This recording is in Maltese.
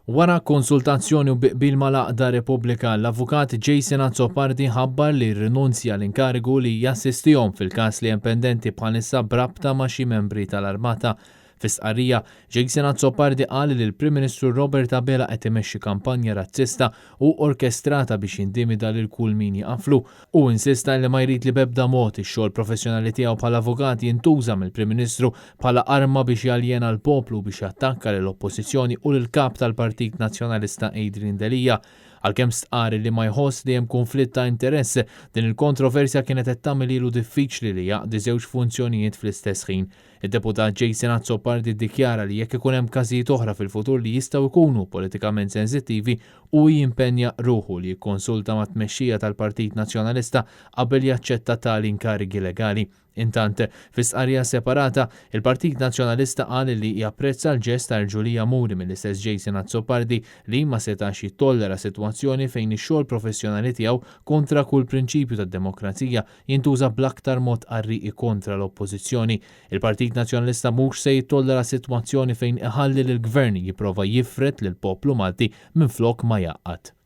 Wara konsultazzjoni u biqbil mal-Aqda Repubblika, l-avukat Jason Azzopardi ħabbar li rrinunzja l-inkarigu li jassistihom fil-każ li hemm pendenti bħalissa brabta ma' xi membri tal-Armata. Fis-stqarrija, Jason Azzopardi qal li l-Prim Ministru Robert Abela qed imexxi kampanja razzista u orkestrata biex jintimida lil kull min jaqaflu u insista li ma jrid li b'ebda mod ix-xogħol professjonali tiegħu bħala avukat jintuża mill-Prim Ministru bħala arma biex jaljena l-poplu biex jattakka lill-Oppożizzjoni u lill-kap tal-Partit Nazzjonalista Adrian Delija. Għalkemm stqari li ma jħoss li hemm konflitt ta' interess, din il-kontroversja kienet qed tagħmel ilu diffiċli li jaqdi żewġ funzjonijiet fl-istess ħin. Id-deputat Jason Azzopardi ddikjara li jekk ikun hemm każijiet oħra fil-futur li jistgħu jkunu politikament sensittivi u jimpenja ruħu li jikkonsulta mat tmexxija tal-Partit Nazzjonalista qabel jaċċetta tali inkarigi legali. Intant, fis-stqarrija separata, il-Partit Nazzjonalista qal li japprezza l-ġest ta' Ġulija Muri mill-istess Jason Azzopardi li ma setax jittollera sitwazzjoni fejn ix-xogħol professjonali tiegħu kontra kull prinċipju tad-demokrazija jintuża bl-aktar mod qarriqi kontra l-Oppożizzjoni. Il-Partit Nazzjonalista mhux se jittollera sitwazzjoni fejn iħalli lill-Gvern jipprova jiffret lill-poplu Malti minflok ma jaqgħad.